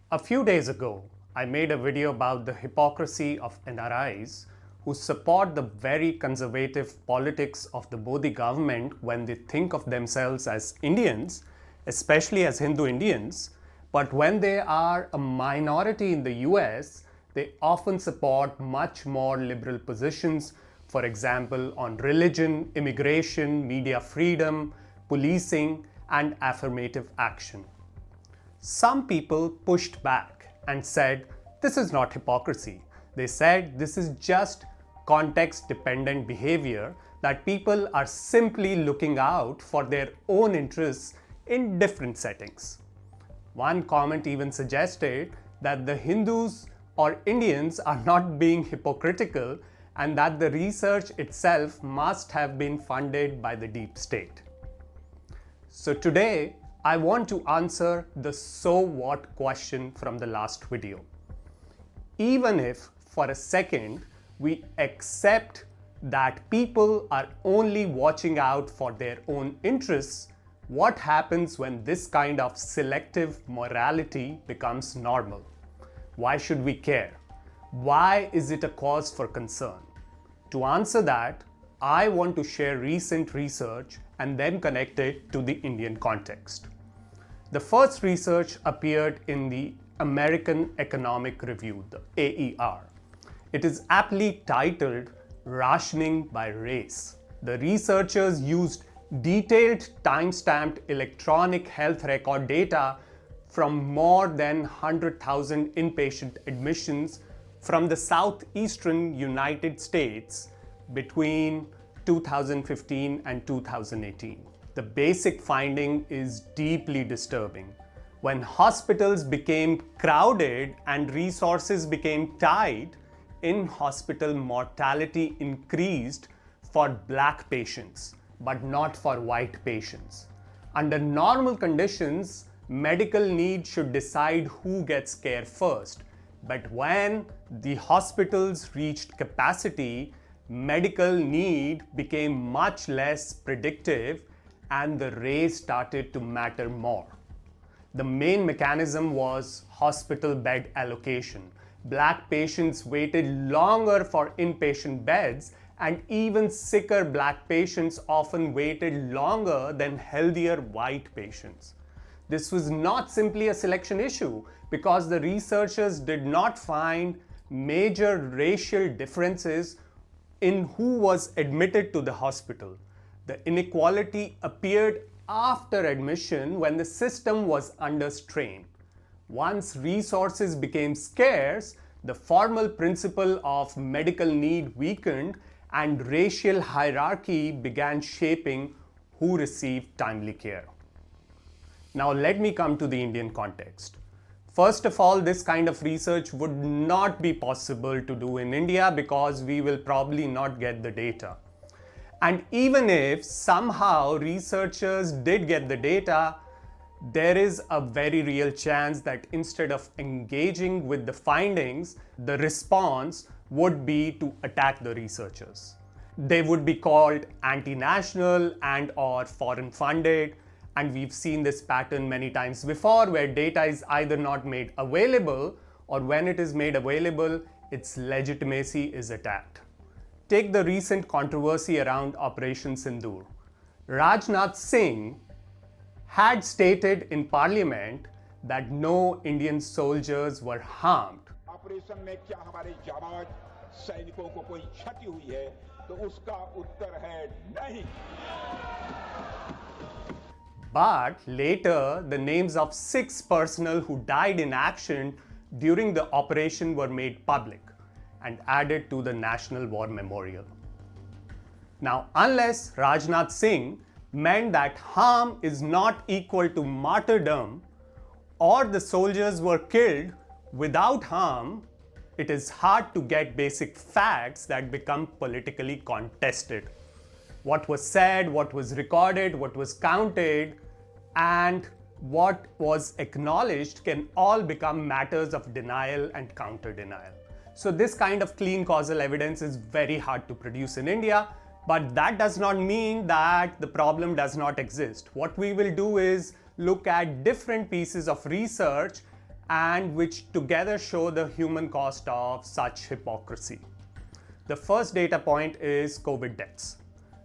A few days ago, I made a video about the hypocrisy of NRIs who support the very conservative politics of the Modi government when they think of themselves as Indians, especially as Hindu Indians, but when they are a minority in the US, they often support much more liberal positions, for example, on religion, immigration, media freedom, policing, and affirmative action. Some people pushed back and said, this is not hypocrisy. They said this is just context-dependent behavior that people are simply looking out for their own interests in different settings. One comment even suggested that the Hindus or Indians are not being hypocritical and that the research itself must have been funded by the deep state. So today, I want to answer the so what question from the last video. Even if for a second we accept that people are only watching out for their own interests, what happens when this kind of selective morality becomes normal? Why should we care? Why is it a cause for concern? To answer that, I want to share recent research and then connect it to the Indian context. The first research appeared in the American Economic Review, the AER. It is aptly titled Rationing by Race. The researchers used detailed time-stamped electronic health record data from more than 100,000 inpatient admissions from the southeastern United States between 2015 and 2018. The basic finding is deeply disturbing. When hospitals became crowded and resources became tight, in-hospital mortality increased for black patients, but not for white patients. Under normal conditions, medical need should decide who gets care first. But when the hospitals reached capacity, medical need became much less predictive and the race started to matter more. The main mechanism was hospital bed allocation. Black patients waited longer for inpatient beds, and even sicker black patients often waited longer than healthier white patients. This was not simply a selection issue because the researchers did not find major racial differences in who was admitted to the hospital. The inequality appeared after admission when the system was under strain. Once resources became scarce, the formal principle of medical need weakened and racial hierarchy began shaping who received timely care. Now let me come to the Indian context. First of all, this kind of research would not be possible to do in India because we will probably not get the data. And even if somehow researchers did get the data, there is a very real chance that instead of engaging with the findings, the response would be to attack the researchers. They would be called anti-national and or foreign funded, and we've seen this pattern many times before where data is either not made available or when it is made available, its legitimacy is attacked. Take the recent controversy around Operation Sindoor. Rajnath Singh had stated in Parliament that no Indian soldiers were harmed. Operation में क्या हमारे जाबाज सैनिकों को कोई क्षति हुई है तो उसका उत्तर है नहीं. But later, the names of 6 personnel who died in action during the operation were made public and added to the National War Memorial. Now, unless Rajnath Singh meant that harm is not equal to martyrdom or the soldiers were killed without harm, it is hard to get basic facts that become politically contested. What was said, what was recorded, what was counted, and what was acknowledged can all become matters of denial and counter-denial. So this kind of clean causal evidence is very hard to produce in India, but that does not mean that the problem does not exist. What we will do is look at different pieces of research and which together show the human cost of such hypocrisy. The first data point is COVID deaths.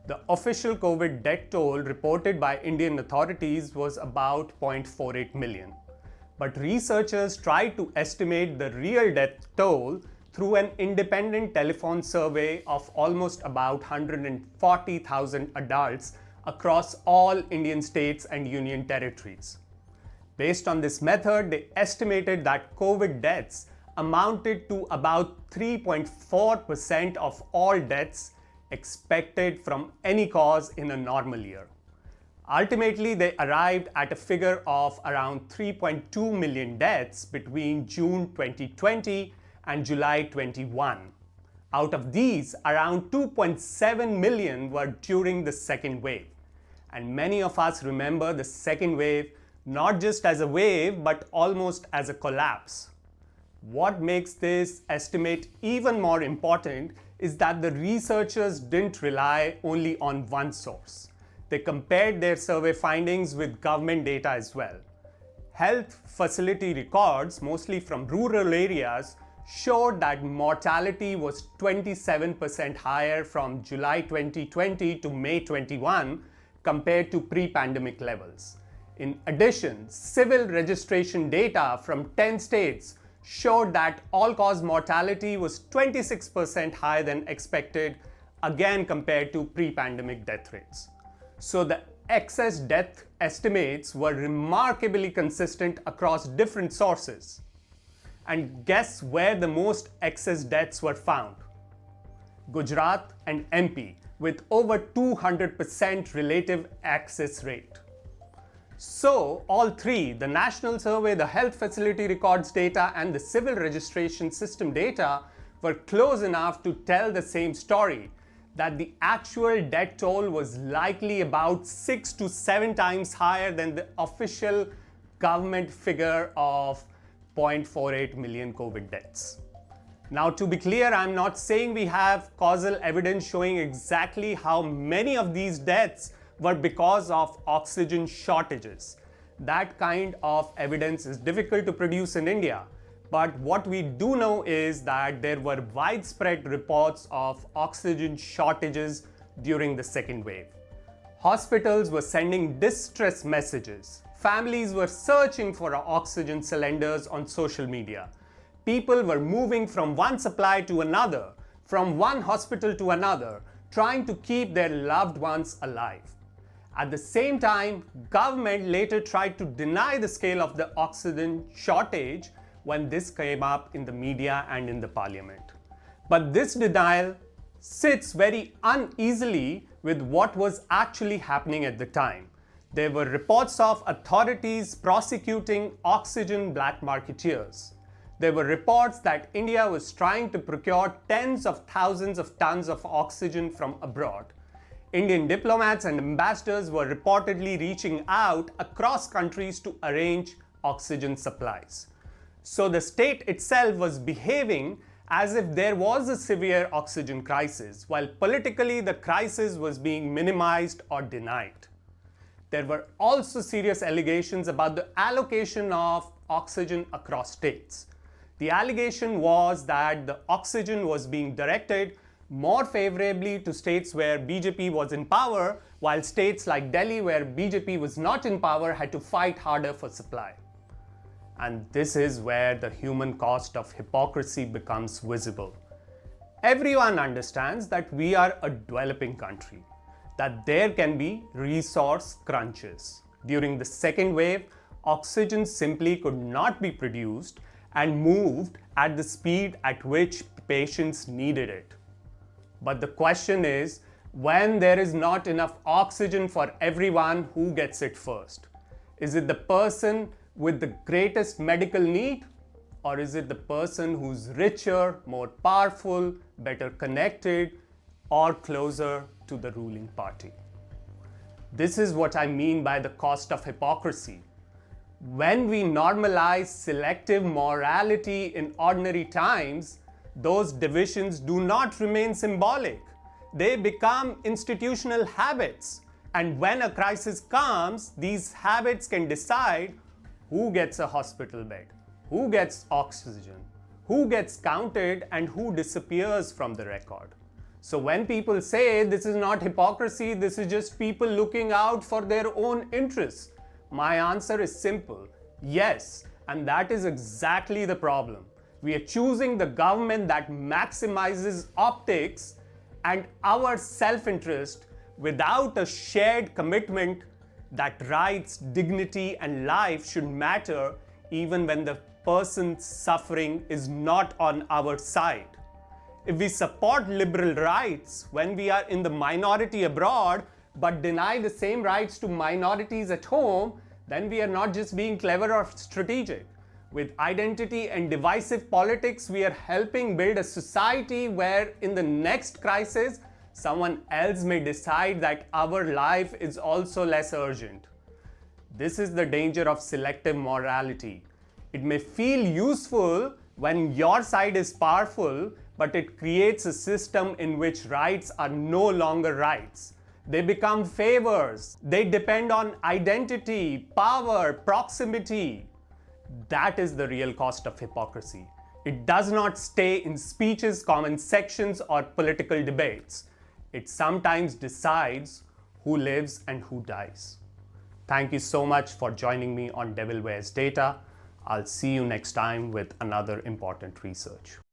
The official COVID death toll reported by Indian authorities was about 0.48 million. But researchers tried to estimate the real death toll through an independent telephone survey of almost about 140,000 adults across all Indian states and union territories. Based on this method, they estimated that COVID deaths amounted to about 3.4% of all deaths expected from any cause in a normal year. Ultimately, they arrived at a figure of around 3.2 million deaths between June 2020 and July 21. Out of these, around 2.7 million were during the second wave. And many of us remember the second wave not just as a wave, but almost as a collapse. What makes this estimate even more important is that the researchers didn't rely only on one source. They compared their survey findings with government data as well. Health facility records, mostly from rural areas, showed that mortality was 27% higher from July 2020 to May 21 compared to pre-pandemic levels. In addition, civil registration data from 10 states showed that all-cause mortality was 26% higher than expected, again compared to pre-pandemic death rates. So the excess death estimates were remarkably consistent across different sources. And guess where the most excess deaths were found? Gujarat and MP, with over 200% relative excess rate. So, all three, the national survey, the health facility records data, and the civil registration system data, were close enough to tell the same story, that the actual death toll was likely about 6 to 7 times higher than the official government figure of 0.48 million COVID deaths. Now, to be clear, I'm not saying we have causal evidence showing exactly how many of these deaths were because of oxygen shortages. That kind of evidence is difficult to produce in India. But what we do know is that there were widespread reports of oxygen shortages during the second wave. Hospitals were sending distress messages. Families were searching for oxygen cylinders on social media. People were moving from one supply to another, from one hospital to another, trying to keep their loved ones alive. At the same time, government later tried to deny the scale of the oxygen shortage when this came up in the media and in the parliament. But this denial sits very uneasily with what was actually happening at the time. There were reports of authorities prosecuting oxygen black marketeers. There were reports that India was trying to procure tens of thousands of tons of oxygen from abroad. Indian diplomats and ambassadors were reportedly reaching out across countries to arrange oxygen supplies. So the state itself was behaving as if there was a severe oxygen crisis, while politically the crisis was being minimized or denied. There were also serious allegations about the allocation of oxygen across states. The allegation was that the oxygen was being directed more favorably to states where BJP was in power, while states like Delhi, where BJP was not in power, had to fight harder for supply. And this is where the human cost of hypocrisy becomes visible. Everyone understands that we are a developing country, that there can be resource crunches. During the second wave, oxygen simply could not be produced and moved at the speed at which patients needed it. But the question is, when there is not enough oxygen for everyone, who gets it first? Is it the person with the greatest medical need? Or is it the person who's richer, more powerful, better connected, or closer to the ruling party? This is what I mean by the cost of hypocrisy. When we normalize selective morality in ordinary times, those divisions do not remain symbolic. They become institutional habits. And when a crisis comes, these habits can decide who gets a hospital bed, who gets oxygen, who gets counted, and who disappears from the record. So when people say this is not hypocrisy, this is just people looking out for their own interests, my answer is simple: yes, and that is exactly the problem. We are choosing the government that maximizes optics and our self-interest without a shared commitment that rights, dignity, and life should matter even when the person's suffering is not on our side. If we support liberal rights when we are in the minority abroad but deny the same rights to minorities at home, then we are not just being clever or strategic. With identity and divisive politics, we are helping build a society where in the next crisis, someone else may decide that our life is also less urgent. This is the danger of selective morality. It may feel useful when your side is powerful, but it creates a system in which rights are no longer rights. They become favors. They depend on identity, power, proximity. That is the real cost of hypocrisy. It does not stay in speeches, comment sections, or political debates. It sometimes decides who lives and who dies. Thank you so much for joining me on Devil Wears Data. I'll see you next time with another important research.